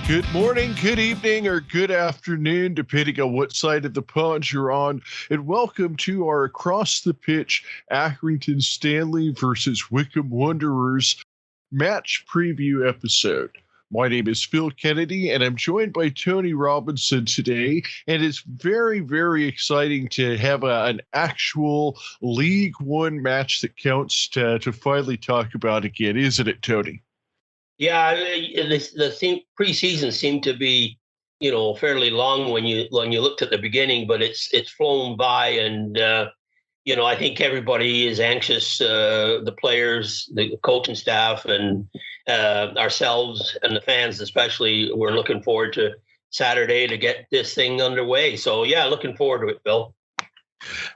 Good morning, good evening, or good afternoon, depending on what side of the pond you're on, and welcome to our Across the Pitch Accrington Stanley versus Wycombe Wanderers match preview episode. My name is Phil Kennedy, and I'm joined by Tony Robinson today, and it's very, very exciting to have an actual League One match that counts to finally talk about again, isn't it, Tony? Yeah, the preseason seemed to be, fairly long when you looked at the beginning, but it's flown by, and I think everybody is anxious. The players, the coaching staff, and ourselves, and the fans especially. We're looking forward to Saturday to get this thing underway. So yeah, looking forward to it, Bill.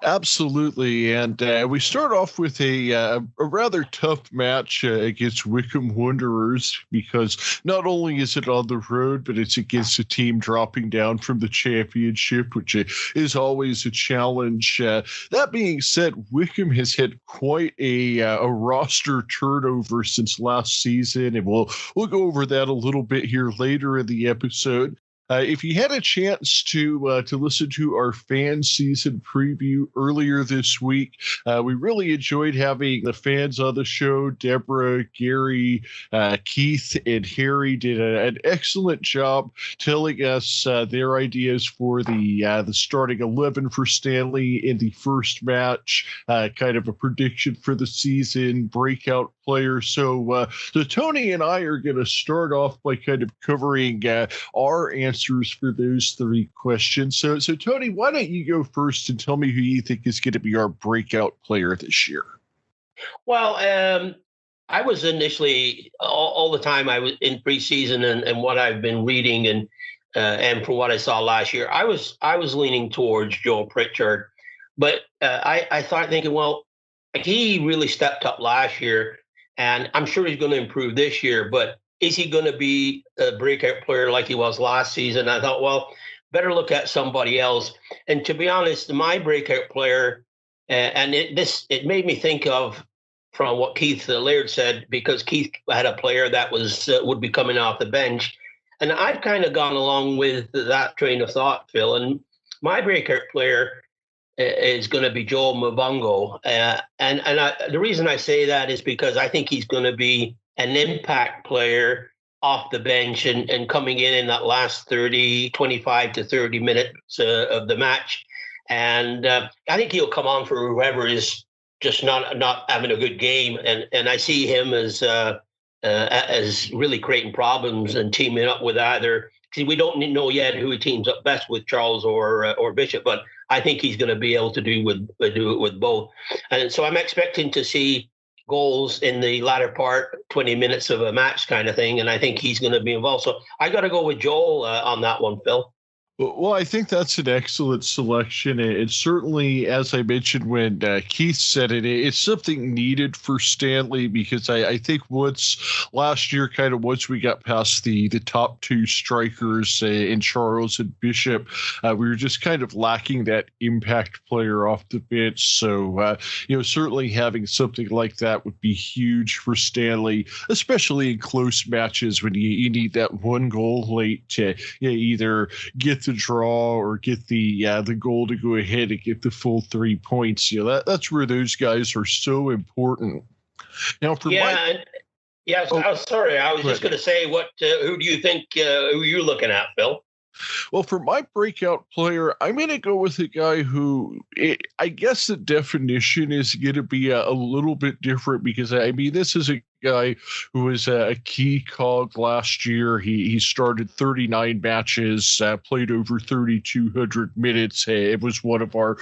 Absolutely, and we start off with a rather tough match against Wycombe Wanderers, because not only is it on the road, but it's against a team dropping down from the championship, which is always a challenge. That being said, Wycombe has had quite a roster turnover since last season, and we'll go over that a little bit here later in the episode. If you had a chance to listen to our fan season preview earlier this week, we really enjoyed having the fans on the show. Deborah, Gary, Keith, and Harry did an excellent job telling us their ideas for the starting 11 for Stanley in the first match, kind of a prediction for the season, breakout player. So Tony and I are going to start off by kind of covering our answers for those three questions. So Tony, why don't you go first and tell me who you think is going to be our breakout player this year? Well, I was initially all the time I was in preseason and what I've been reading and from what I saw last year, I was leaning towards Joel Pritchard, but I started thinking, well, he really stepped up last year, and I'm sure he's going to improve this year, but is he going to be a breakout player like he was last season? I thought, well, better look at somebody else. And to be honest, my breakout player, and it made me think of from what Keith Laird said, because Keith had a player that would be coming off the bench. And I've kind of gone along with that train of thought, Phil. And my breakout player is going to be Joel Mavongo. The reason I say that is because I think he's going to be an impact player off the bench and coming in that last 25 to 30 minutes of the match. And I think he'll come on for whoever is just not having a good game. And I see him as really creating problems and teaming up with either. See, we don't know yet who he teams up best with, Charles or Bishop, but I think he's going to be able to do it with both. And so I'm expecting to see goals in the latter part, 20 minutes of a match kind of thing, and I think he's going to be involved. So I got to go with Joel on that one, Phil. Well, I think that's an excellent selection. It's certainly, as I mentioned when Keith said it, it's something needed for Stanley, because I think once we got past the top two strikers in Charles and Bishop, we were just kind of lacking that impact player off the bench. So, certainly having something like that would be huge for Stanley, especially in close matches when you need that one goal late to either get the draw or get the goal to go ahead and get the full 3 points. That's where those guys are so important. Now, for sorry, I was just going to say, who do you think who you're looking at, Phil? Well, for my breakout player, I'm going to go with a guy who I guess the definition is going to be a little bit different, because this is a guy who was a key cog last year. He started 39 matches, played over 3,200 minutes. It was one of our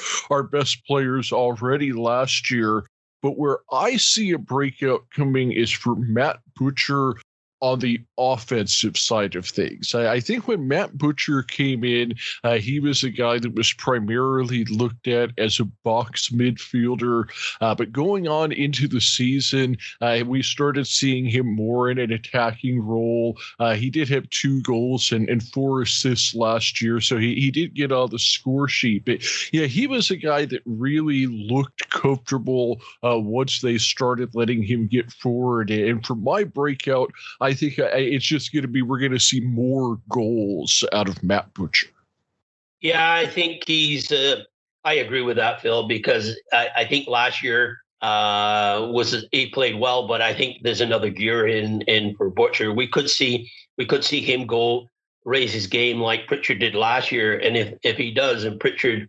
best players already last year. But where I see a breakout coming is for Matt Butcher on the offensive side of things. I think when Matt Butcher came in, he was a guy that was primarily looked at as a box midfielder. But going on into the season, we started seeing him more in an attacking role. He did have 2 goals and 4 assists last year, so he did get on the score sheet. But yeah, he was a guy that really looked comfortable once they started letting him get forward. And for my breakout, I think it's just going to be, we're going to see more goals out of Matt Butcher. Yeah, I think I agree with that, Phil, because I think last year he played well, but I think there's another gear in for Butcher. We could see him go raise his game like Pritchard did last year, and if he does, and Pritchard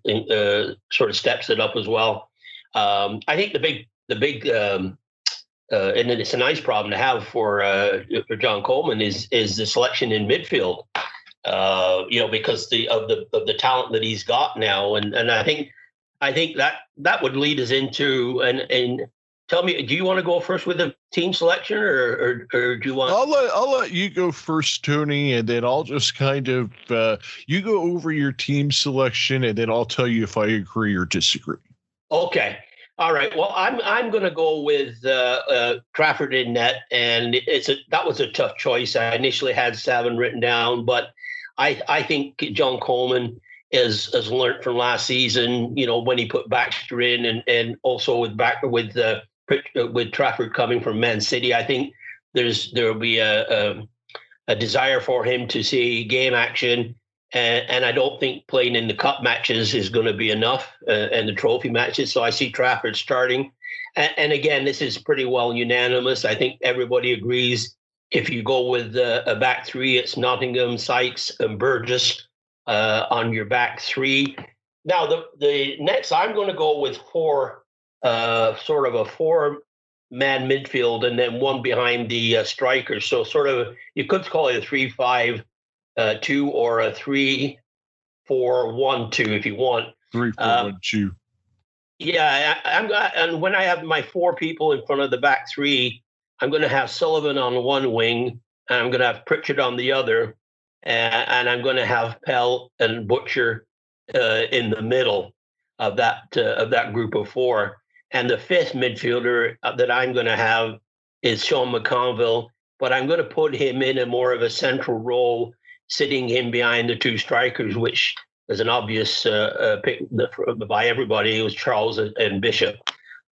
sort of steps it up as well, I think the big and it's a nice problem to have for John Coleman is the selection in midfield. Because of the talent that he's got now, and I think that would lead us into and tell me, do you want to go first with the team selection, or do you want? I'll let you go first, Tony, and then I'll just kind of you go over your team selection, and then I'll tell you if I agree or disagree. Okay. All right. Well, I'm going to go with Trafford in net, and that was a tough choice. I initially had 7 written down, but I think John Coleman has learned from last season. When he put Baxter in, and also with Trafford coming from Man City, I think there will be a desire for him to see game action. And I don't think playing in the cup matches is going to be enough, and the trophy matches. So I see Trafford starting. And again, this is pretty well unanimous. I think everybody agrees. If you go with a back 3, it's Nottingham, Sykes, and Burgess on your back 3. Now, the next, I'm going to go with 4, sort of a 4-man midfield, and then 1 behind the strikers. So sort of, you could call it a 3-5. 2 or a 3-4-1-2 if you want. 3-4-1-2. Yeah, and when I have my 4 people in front of the back 3, I'm going to have Sullivan on one wing, and I'm going to have Pritchard on the other, and I'm going to have Pell and Butcher in the middle of that group of 4. And the 5th midfielder that I'm going to have is Sean McConville, but I'm going to put him in a more of a central role, sitting him behind the 2 strikers, which is an obvious pick by everybody. It was Charles and Bishop.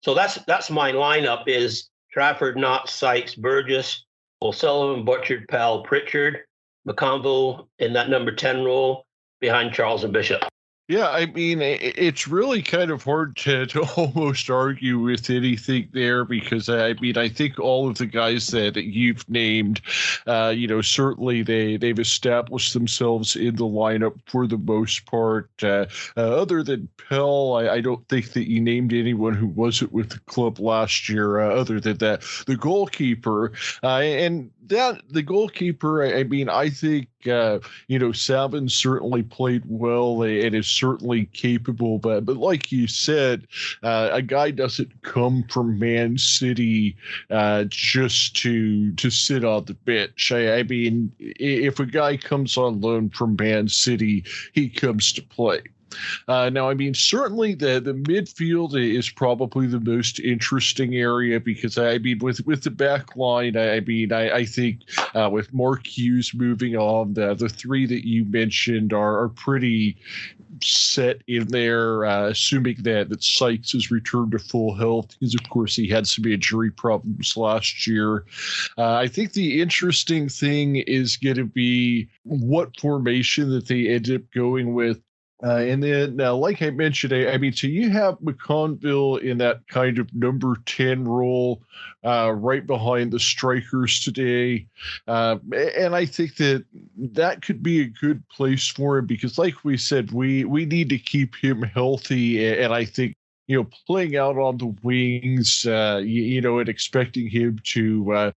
So that's my lineup: is Trafford, Knott, Sykes, Burgess, O'Sullivan, Butchard, Pell, Pritchard, McConville in that number 10 role behind Charles and Bishop. Yeah, I mean, it's really kind of hard to almost argue with anything there, because I mean, I think all of the guys that you've named, certainly they've established themselves in the lineup for the most part. Other than Pell, I don't think that you named anyone who wasn't with the club last year. Other than that, the goalkeeper, the goalkeeper, I mean, I think Savin certainly played well and is certainly capable, but like you said, a guy doesn't come from Man City just to sit on the bench. I mean, if a guy comes on loan from Man City, he comes to play. Now, I mean, certainly the midfield is probably the most interesting area, because I mean, with the back line, I think with Mark Hughes moving on, the 3 that you mentioned are pretty set in there, assuming that Sykes has returned to full health, because of course he had some injury problems last year. I think the interesting thing is going to be what formation that they end up going with. And then, like I mentioned, I mean, so you have McConville in that kind of number 10 role, right behind the strikers today. And I think that could be a good place for him, because like we said, we need to keep him healthy. And I think, playing out on the wings, and expecting him to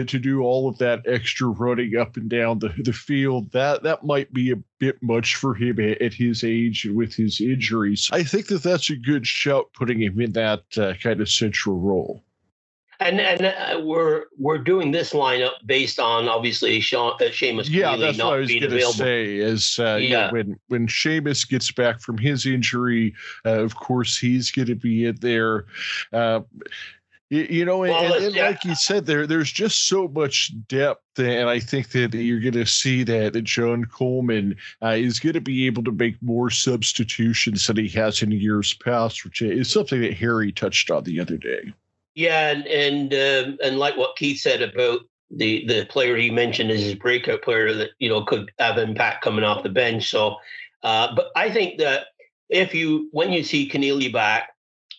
do all of that extra running up and down the field, that might be a bit much for him at his age and with his injuries. I think that's a good shout, putting him in that kind of central role. And we're doing this lineup based on, obviously, Seamus that's not what I was being going to say. Is when Seamus gets back from his injury, of course he's going to be in there. Like you said, there's just so much depth, and I think that you're going to see that John Coleman is going to be able to make more substitutions than he has in years past, which is something that Harry touched on the other day. Yeah, and like what Keith said about the player he mentioned is his breakout player that could have impact coming off the bench. So, but I think that when you see Keneally back,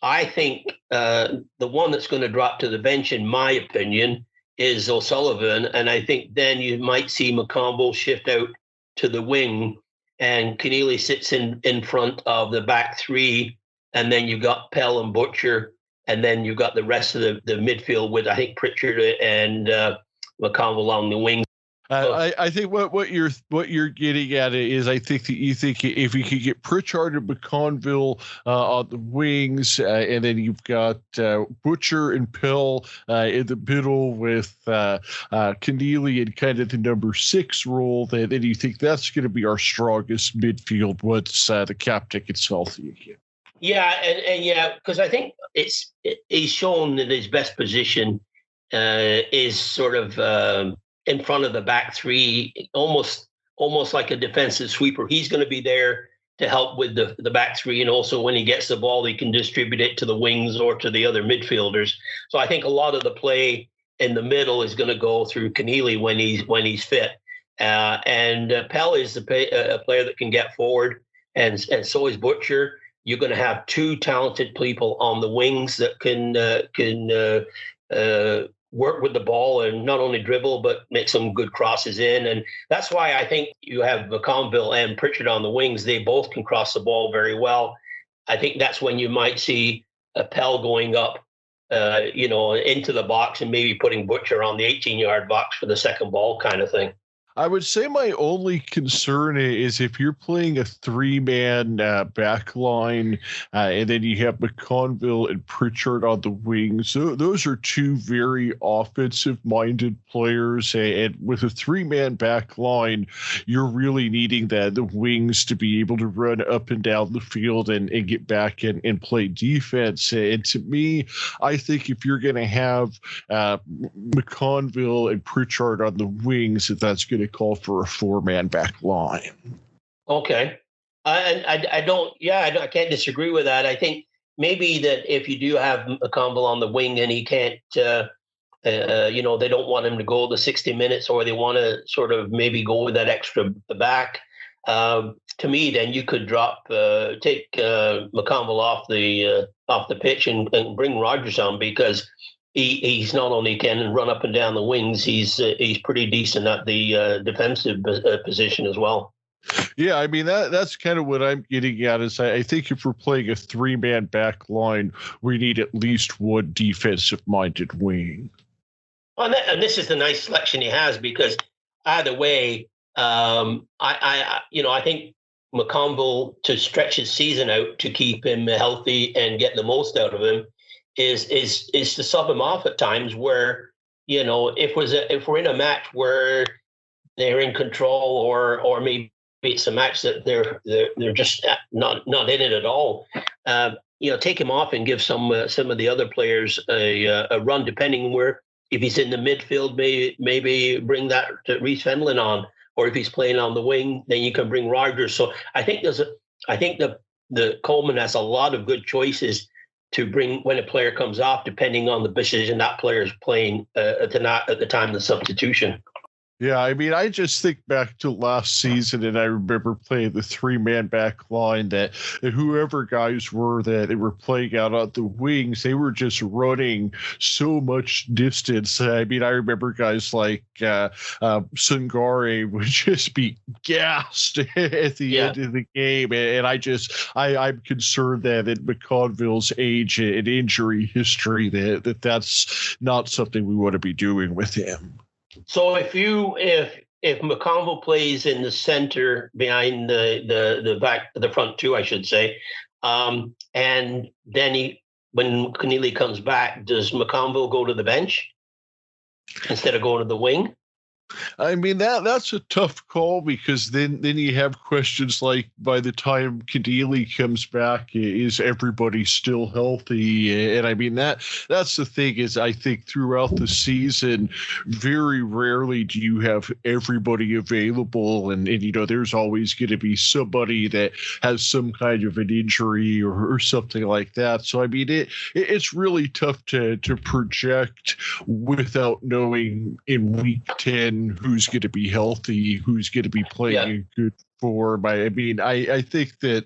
I think the one that's going to drop to the bench, in my opinion, is O'Sullivan, and I think then you might see McConville shift out to the wing, and Keneally sits in front of the back three, and then you've got Pell and Butcher, and then you've got the rest of the midfield with, I think, Pritchard and McConville along the wing. I think what you're getting at is, I think that you think if you could get Pritchard and McConville on the wings, and then you've got Butcher and Pell in the middle with Keneally in kind of the number 6 role, then you think that's going to be our strongest midfield once the captain gets healthy again. Yeah, and yeah, because I think he's shown that his best position is sort of in front of the back three, almost like a defensive sweeper. He's going to be there to help with the back three, and also when he gets the ball, he can distribute it to the wings or to the other midfielders. So I think a lot of the play in the middle is going to go through Keneally when he's fit. And Pell is a player that can get forward, and so is Butcher. You're going to have 2 talented people on the wings that can work with the ball and not only dribble, but make some good crosses in. And that's why I think you have McConville and Pritchard on the wings. They both can cross the ball very well. I think that's when you might see a Pell going up, into the box and maybe putting Butcher on the 18-yard box for the second ball kind of thing. I would say my only concern is if you're playing a 3-man back line, and then you have McConville and Pritchard on the wings. So those are 2 very offensive-minded players, and with a 3-man back line, you're really needing the wings to be able to run up and down the field and get back and play defense. And to me, I think if you're going to have McConville and Pritchard on the wings, that's going to call for a 4-man back line. Okay. I can't disagree with that. I think maybe that if you do have McConville on the wing and he can't, they don't want him to go the 60 minutes, or they want to sort of maybe go with that extra back. To me, then you could take McConville off the pitch and bring Rogers on, because he's not only can run up and down the wings, he's pretty decent at the defensive position as well. Yeah, I mean, that's kind of what I'm getting at. Is I think if we're playing a 3-man back line, we need at least one defensive-minded wing. Well, and this is the nice selection he has, because either way, I think McConville, to stretch his season out to keep him healthy and get the most out of him, is to sub him off at times where, if we're in a match where they're in control, or maybe it's a match that they're just not in it at all, take him off and give some of the other players a run, depending where, if he's in the midfield, maybe bring that to Reece Fenlon on, or if he's playing on the wing, then you can bring Rogers. So I think the Coleman has a lot of good choices to bring when a player comes off, depending on the position that player is playing at the time of the substitution. Yeah, I mean, I just think back to last season, and I remember playing the 3-man back line, that whoever guys were that were playing out on the wings, they were just running so much distance. I mean, I remember guys like Sungare would just be gassed at the end of the game. And I'm concerned that in McConville's age and injury history, that's not something we want to be doing with him. So if McConville plays in the center behind the front 2, I should say, and then when Keneally comes back, does McConville go to the bench instead of going to the wing? I mean that's a tough call because then you have questions like by the time Kadili comes back, is everybody still healthy? And I mean that's the thing is I think throughout the season, very rarely do you have everybody available, and there's always going to be somebody that has some kind of an injury or something like that. So I mean it's really tough to project without knowing in week 10 who's going to be healthy, who's going to be playing in good form. I mean, I think that,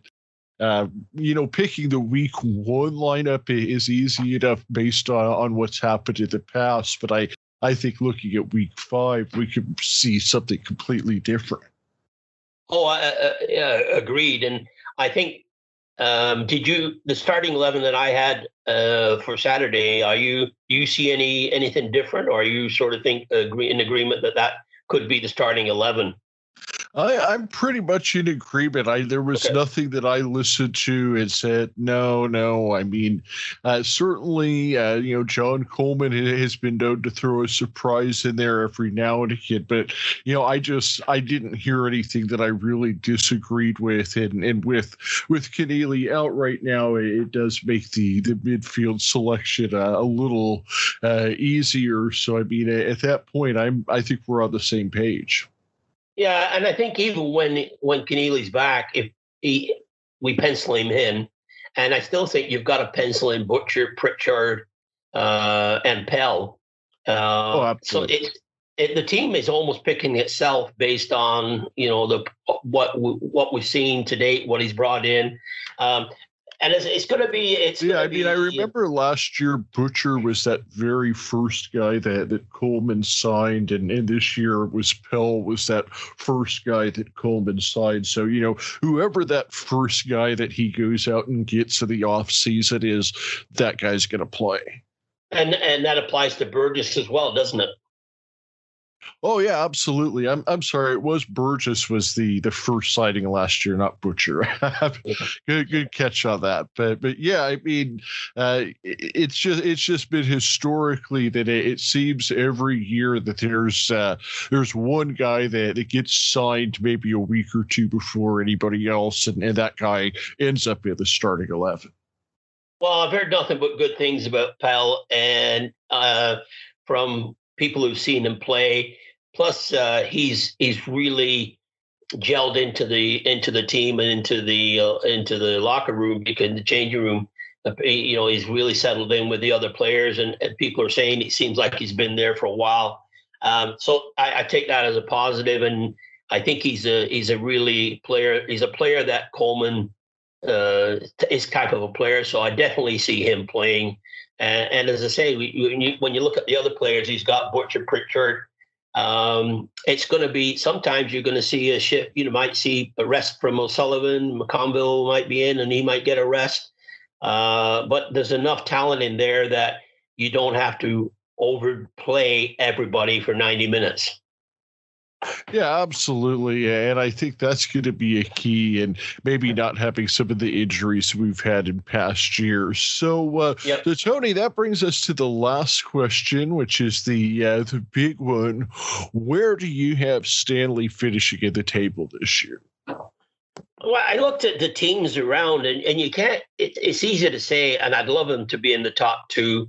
picking the week 1 lineup is easy enough based on what's happened in the past. But I think looking at week 5, we could see something completely different. Oh, agreed. And I think, the starting 11 that I had for Saturday, do you see anything different, or are you sort of in agreement that could be the starting 11? I'm pretty much in agreement. There was nothing that I listened to and said, no. I mean, certainly, John Coleman has been known to throw a surprise in there every now and again. But, I didn't hear anything that I really disagreed with. And with Keneally out right now, it does make the midfield selection a little easier. So, I mean, at that point, I think we're on the same page. Yeah, and I think even when Keneally's back, if we pencil him in, and I still think you've got to pencil in Butcher, Pritchard, and Pell. So the team is almost picking itself based on what we've seen to date, what he's brought in. And it's going to be. I remember last year Butcher was that very first guy that Coleman signed, and this year was Pell was that first guy that Coleman signed. So whoever that first guy that he goes out and gets in the off season is, that guy's going to play. And that applies to Burgess as well, doesn't it? Oh yeah, absolutely. I'm sorry. It was Burgess was the first sighting last year, not Butcher. Good catch on that. But yeah, I mean, it's just been historically that it seems every year that there's one guy that gets signed maybe a week or two before anybody else, and that guy ends up in the starting 11. Well, I've heard nothing but good things about Pell, and from people who've seen him play. Plus, he's really gelled into the team and into the locker room, because in the changing room, he's really settled in with the other players, and people are saying it seems like he's been there for a while. So I take that as a positive, and I think he's a really player. He's a player that Coleman is type of a player. So I definitely see him playing. And as I say, when you look at the other players, he's got Butcher, Pritchard. It's going to be, sometimes you're going to see a shift. You might see a rest from O'Sullivan. McConville might be in and he might get a rest. But there's enough talent in there that you don't have to overplay everybody for 90 minutes. Yeah, absolutely. And I think that's going to be a key, and maybe not having some of the injuries we've had in past years. So, so Tony, that brings us to the last question, which is the big one. Where do you have Stanley finishing at the table this year? Well, I looked at the teams around, and you can't, it's easy to say, and I'd love him to be in the top 2.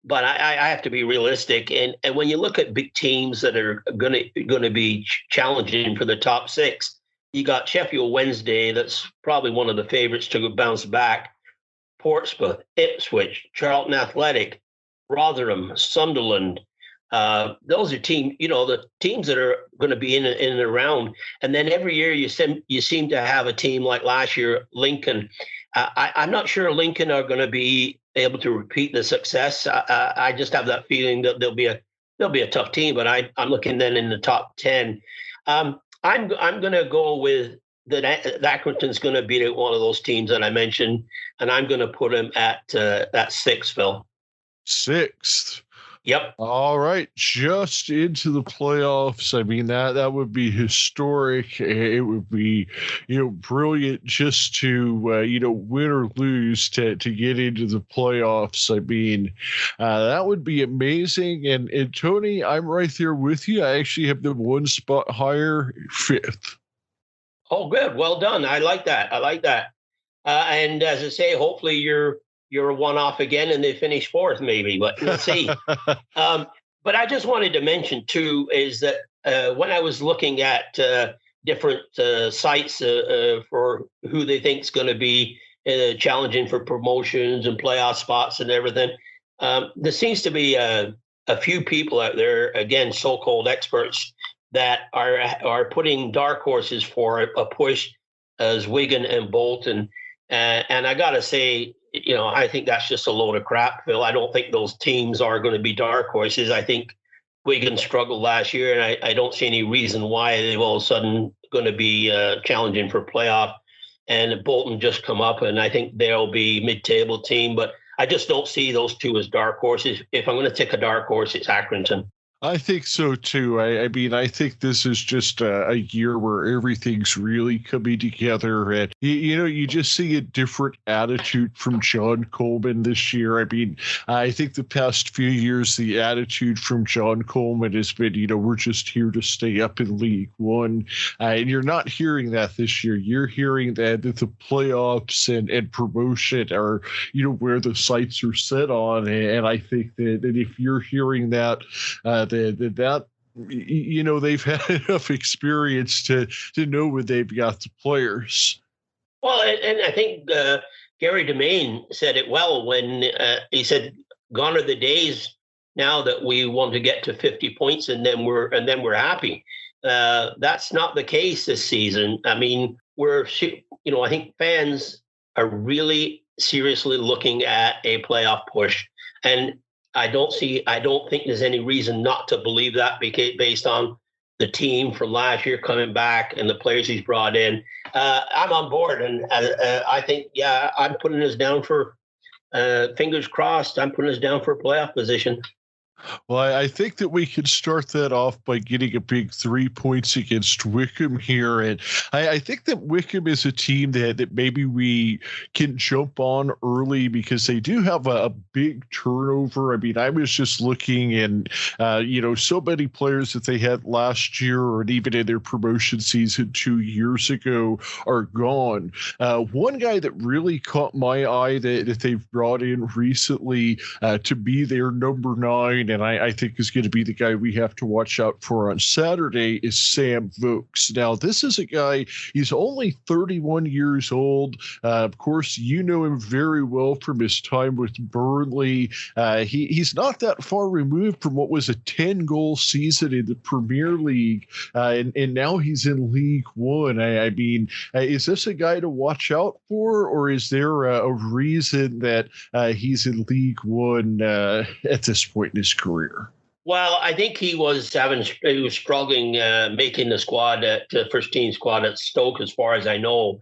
But I have to be realistic, and when you look at big teams that are going to be challenging for the top 6, you got Sheffield Wednesday, that's probably one of the favorites to bounce back. Portsmouth, Ipswich, Charlton Athletic, Rotherham, Sunderland. Those are the teams that are going to be in and around. And then every year you seem to have a team like last year, Lincoln. I'm not sure Lincoln are going to be able to repeat the success. I just have that feeling that they'll be a tough team, but I'm looking then in the top 10. I'm going to go with that Accrington's going to be one of those teams that I mentioned, and I'm going to put him at 6th, Phil. 6th. Yep. All right, just into the playoffs. I mean, that would be historic. It would be, brilliant just to win or lose to get into the playoffs. I mean, that would be amazing. And Tony, I'm right there with you. I actually have them one spot higher, fifth. Oh, good. Well done. I like that. I like that. And as I say, hopefully you're a one-off again, and they finish fourth, maybe. But we'll see. But I just wanted to mention too is that when I was looking at different sites for who they think is going to be challenging for promotions and playoff spots and everything, there seems to be a few people out there, again, so-called experts, that are putting dark horses for a push as Wigan and Bolton. And I got to say, I think that's just a load of crap, Phil. I don't think those teams are going to be dark horses. I think Wigan struggled last year, and I don't see any reason why they're all of a sudden going to be challenging for playoff. And Bolton just come up, and I think they'll be mid-table team. But I just don't see those two as dark horses. If I'm going to take a dark horse, it's Accrington. I think so too. I mean, I think this is just a year where everything's really coming together, and you just see a different attitude from John Coleman this year. I mean, I think the past few years, the attitude from John Coleman has been, we're just here to stay up in League One, and you're not hearing that this year. You're hearing that the playoffs and promotion are, where the sights are set on, and I think that if you're hearing that. That they've had enough experience to know when they've got the players. Well, and I think Gary Domain said it well when he said, "Gone are the days now that we want to get to 50 points and then we're happy." That's not the case this season. I mean, I think fans are really seriously looking at a playoff push, and I don't think there's any reason not to believe that based on the team from last year coming back and the players he's brought in. I'm on board, and I think, I'm putting us down for fingers crossed. I'm putting us down for a playoff position. Well, I think that we could start that off by getting a big 3 points against Wycombe here. And I think that Wycombe is a team that maybe we can jump on early because they do have a big turnover. I mean, I was just looking and, so many players that they had last year or even in their promotion season 2 years ago are gone. One guy that really caught my eye that they've brought in recently to be their number 9, and I think is going to be the guy we have to watch out for on Saturday, is Sam Vokes. Now, this is a guy, he's only 31 years old. Of course, you know him very well from his time with Burnley. He's not that far removed from what was a 10-goal season in the Premier League, and now he's in League One. I mean, is this a guy to watch out for, or is there a reason that he's in League One at this point in his career? Well, I think he was struggling making the squad the first team squad at Stoke, as far as I know,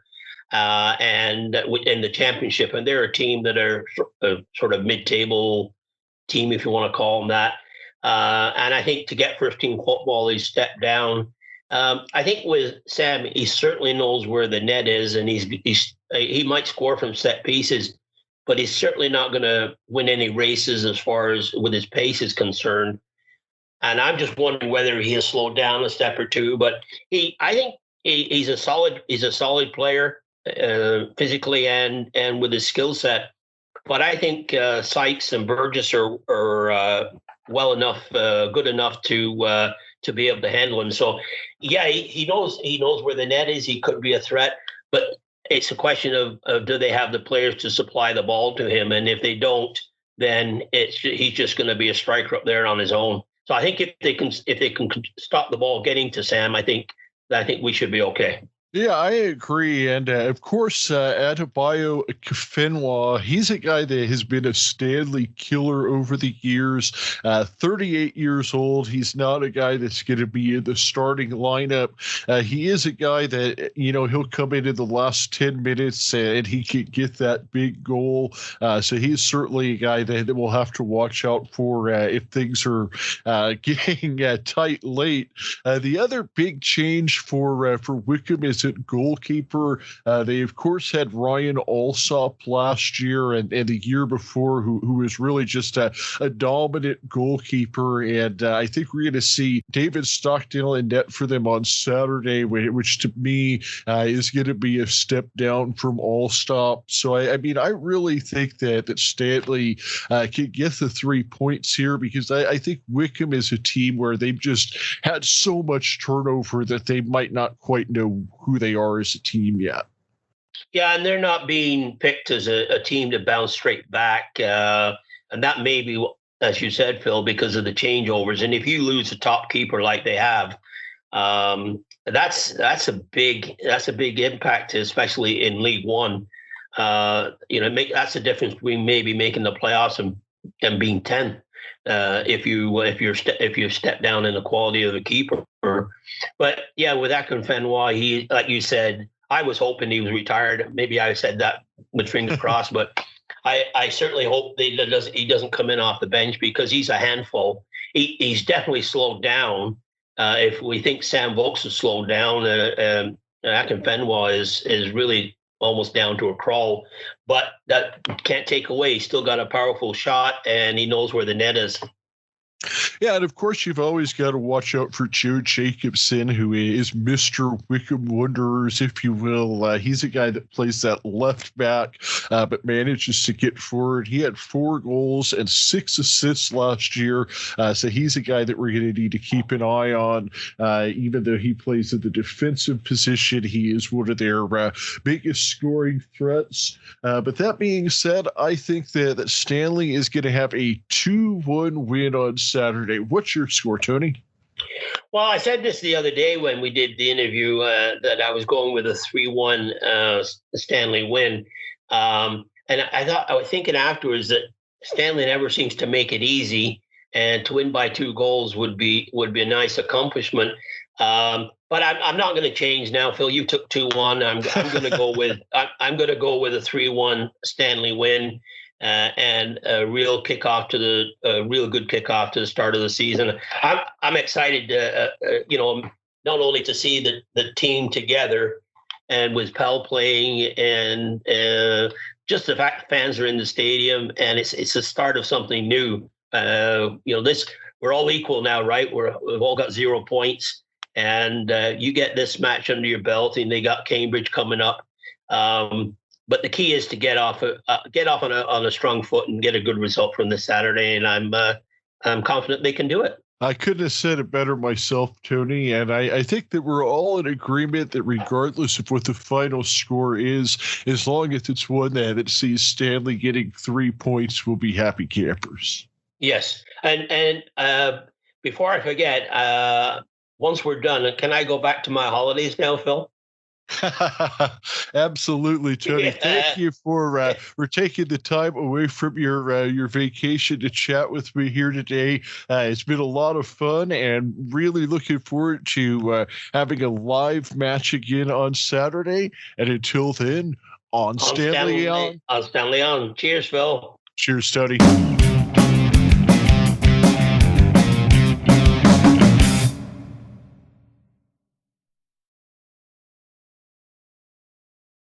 and in the championship. And they're a team that are sort of mid-table team, if you want to call them that. And I think to get first team football, he stepped down. I think with Sam, he certainly knows where the net is, and he might score from set pieces, but he's certainly not going to win any races as far as with his pace is concerned. And I'm just wondering whether he has slowed down a step or two. But I think he's a solid player physically and with his skill set. But I think Sykes and Burgess are well enough, good enough to be able to handle him. So he knows where the net is. He could be a threat, but it's a question of do they have the players to supply the ball to him? And if they don't, then he's just going to be a striker up there on his own. So I think if they can stop the ball getting to Sam, I think we should be okay. Yeah, I agree. And of course, Adebayo Kefenwa, he's a guy that has been a Stanley killer over the years. 38 years old. He's not a guy that's going to be in the starting lineup. He is a guy that, he'll come in the last 10 minutes and he can get that big goal. So he's certainly a guy that we'll have to watch out for if things are getting tight late. The other big change for Wycombe is at goalkeeper. They of course had Ryan Alsop last year and the year before, who was really just a dominant goalkeeper. And I think we're going to see David Stockdale in net for them on Saturday, which to me is going to be a step down from Alsop. So I really think that Stanley can get the 3 points here, because I think Wycombe is a team where they've just had so much turnover that they might not quite know who they are as a team yet. Yeah, and they're not being picked as a team to bounce straight back. And that may be, as you said, Phil, because of the changeovers. And if you lose a top keeper like they have, that's a big impact, especially in League One. That's the difference between maybe making the playoffs and being 10. If you step down in the quality of the keeper. But yeah, with Akinfenwa, he, like you said, I was hoping he was retired. Maybe I said that with fingers crossed, but I certainly hope that he doesn't come in off the bench, because he's a handful. He's definitely slowed down. If we think Sam Vokes has slowed down, Akinfenwa is really almost down to a crawl, but that can't take away. He's still got a powerful shot, and he knows where the net is. Yeah, and of course, you've always got to watch out for Joe Jacobson, who is Mr. Wycombe Wanderers, if you will. He's a guy that plays that left back, but manages to get forward. He had 4 goals and 6 assists last year, so he's a guy that we're going to need to keep an eye on. Even though he plays in the defensive position, he is one of their biggest scoring threats. But that being said, I think that Stanley is going to have a 2-1 win on Saturday. What's your score, Tony? Well, I said this the other day when we did the interview, that I was going with a 3-1 Stanley win. And I was thinking afterwards that Stanley never seems to make it easy, and to win by 2 goals would be a nice accomplishment. But I'm not going to change now, Phil. You took 2-1. I'm going to go with a 3-1 Stanley win. And a real good kickoff to the start of the season. I'm excited, not only to see the team together, and with Pell playing, and just the fact fans are in the stadium, and it's the start of something new. We're all equal now, right? We've all got 0 points, and you get this match under your belt, and they got Cambridge coming up. But the key is to get off on a strong foot and get a good result from this Saturday, and I'm confident they can do it. I couldn't have said it better myself, Tony, and I think that we're all in agreement that regardless of what the final score is, as long as it's one that sees Stanley getting 3 points, we'll be happy campers. Yes, and before I forget, once we're done, can I go back to my holidays now, Phil? Absolutely, Tony. Thank you for taking the time away from your vacation to chat with me here today. It's been a lot of fun, and really looking forward to having a live match again on Saturday. And until then, on Stanley on. On Stanley on. Cheers, Phil. Cheers, Tony.